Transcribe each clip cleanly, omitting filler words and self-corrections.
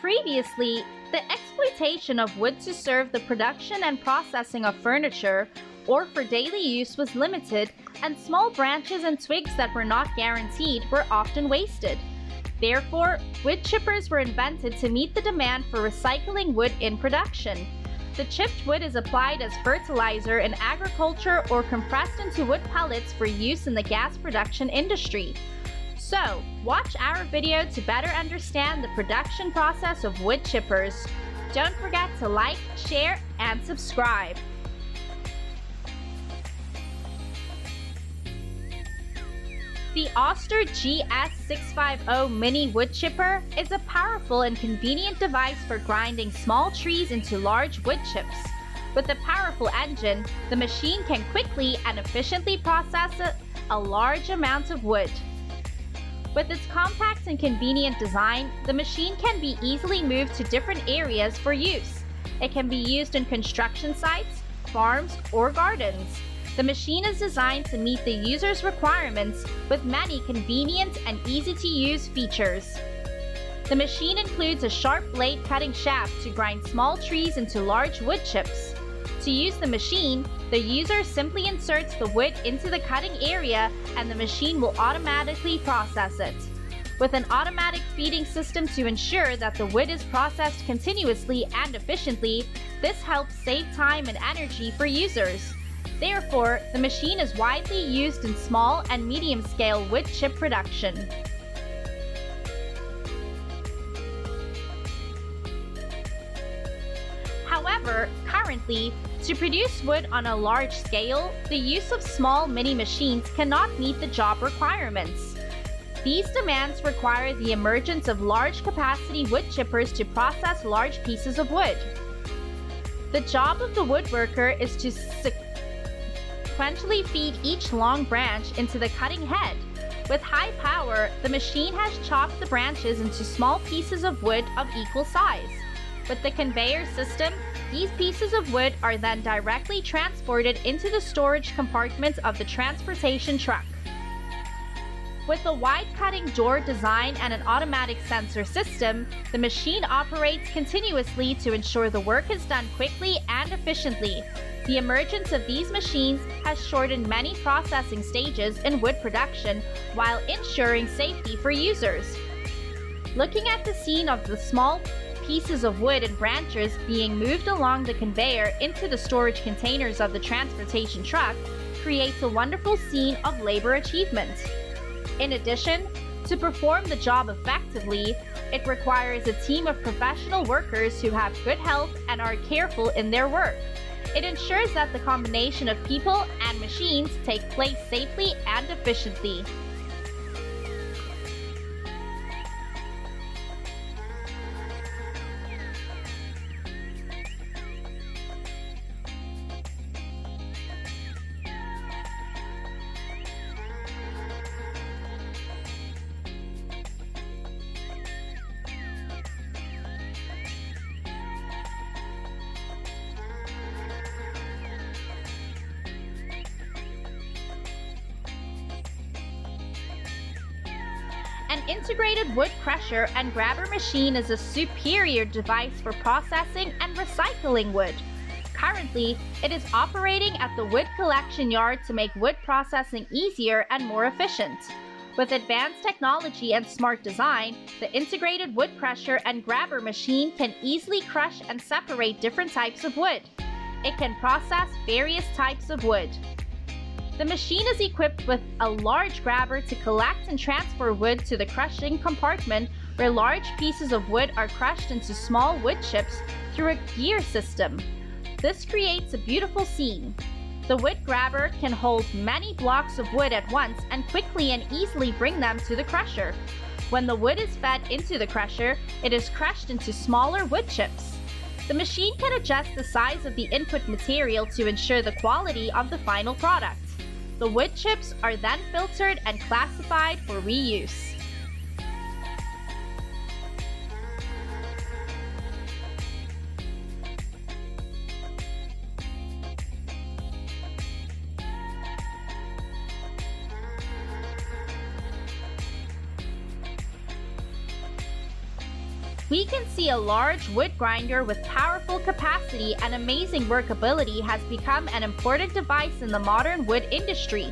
Previously, the exploitation of wood to serve the production and processing of furniture or for daily use was limited, and small branches and twigs that were not guaranteed were often wasted. Therefore, wood chippers were invented to meet the demand for recycling wood in production. The chipped wood is applied as fertilizer in agriculture or compressed into wood pellets for use in the gas production industry. So, watch our video to better understand the production process of wood chippers. Don't forget to like, share, and subscribe. The Oster GS650 Mini Wood Chipper is a powerful and convenient device for grinding small trees into large wood chips. With a powerful engine, the machine can quickly and efficiently process a large amount of wood. With its compact and convenient design, the machine can be easily moved to different areas for use. It can be used in construction sites, farms, or gardens. The machine is designed to meet the user's requirements with many convenient and easy-to-use features. The machine includes a sharp blade cutting shaft to grind small trees into large wood chips. To use the machine, the user simply inserts the wood into the cutting area and the machine will automatically process it. With an automatic feeding system to ensure that the wood is processed continuously and efficiently, this helps save time and energy for users. Therefore, the machine is widely used in small and medium-scale wood chip production. However, currently, to produce wood on a large scale, the use of small mini machines cannot meet the job requirements. These demands require the emergence of large-capacity wood chippers to process large pieces of wood. The job of the woodworker is to sequentially feed each long branch into the cutting head. With high power, the machine has chopped the branches into small pieces of wood of equal size. With the conveyor system, these pieces of wood are then directly transported into the storage compartment of the transportation truck. With a wide cutting door design and an automatic sensor system, the machine operates continuously to ensure the work is done quickly and efficiently. The emergence of these machines has shortened many processing stages in wood production while ensuring safety for users. Looking at the scene of the small pieces of wood and branches being moved along the conveyor into the storage containers of the transportation truck creates a wonderful scene of labor achievement. In addition, to perform the job effectively, it requires a team of professional workers who have good health and are careful in their work. It ensures that the combination of people and machines take place safely and efficiently. An integrated wood crusher and grabber machine is a superior device for processing and recycling wood. Currently, it is operating at the wood collection yard to make wood processing easier and more efficient. With advanced technology and smart design, the integrated wood crusher and grabber machine can easily crush and separate different types of wood. It can process various types of wood. The machine is equipped with a large grabber to collect and transfer wood to the crushing compartment where large pieces of wood are crushed into small wood chips through a gear system. This creates a beautiful scene. The wood grabber can hold many blocks of wood at once and quickly and easily bring them to the crusher. When the wood is fed into the crusher, it is crushed into smaller wood chips. The machine can adjust the size of the input material to ensure the quality of the final product. The wood chips are then filtered and classified for reuse. We can see a large wood grinder with powerful capacity and amazing workability has become an important device in the modern wood industry.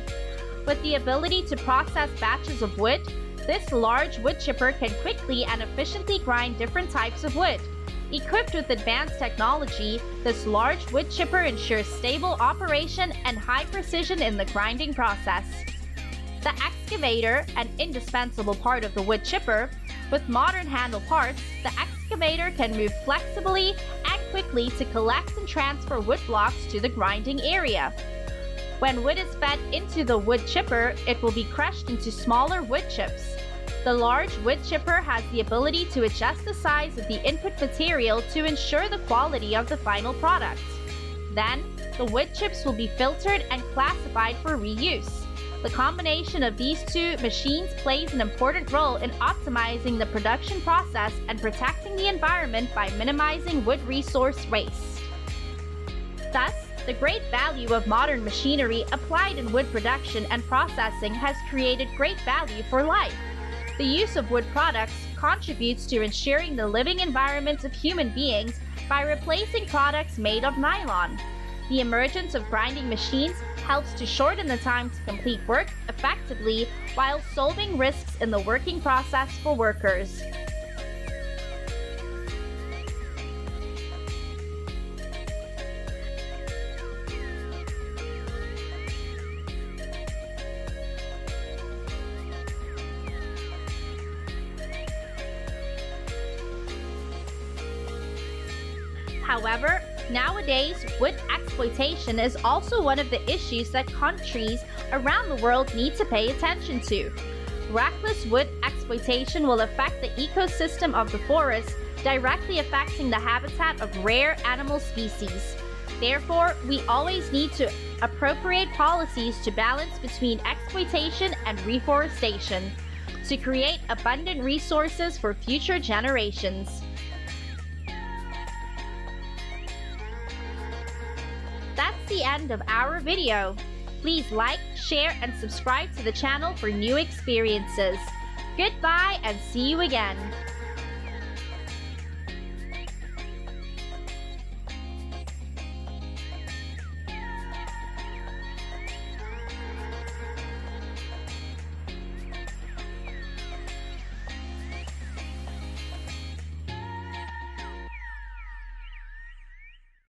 With the ability to process batches of wood, this large wood chipper can quickly and efficiently grind different types of wood. Equipped with advanced technology, this large wood chipper ensures stable operation and high precision in the grinding process. The excavator, an indispensable part of the wood chipper, with modern handle parts, the excavator can move flexibly and quickly to collect and transfer wood blocks to the grinding area. When wood is fed into the wood chipper, it will be crushed into smaller wood chips. The large wood chipper has the ability to adjust the size of the input material to ensure the quality of the final product. Then, the wood chips will be filtered and classified for reuse. The combination of these two machines plays an important role in optimizing the production process and protecting the environment by minimizing wood resource waste. Thus, the great value of modern machinery applied in wood production and processing has created great value for life. The use of wood products contributes to ensuring the living environments of human beings by replacing products made of nylon. The emergence of grinding machines helps to shorten the time to complete work effectively while solving risks in the working process for workers. However, nowadays, wood exploitation is also one of the issues that countries around the world need to pay attention to. Reckless wood exploitation will affect the ecosystem of the forest, directly affecting the habitat of rare animal species. Therefore, we always need to appropriate policies to balance between exploitation and reforestation, to create abundant resources for future generations. That's the end of our video. Please like, share, and subscribe to the channel for new experiences. Goodbye and see you again.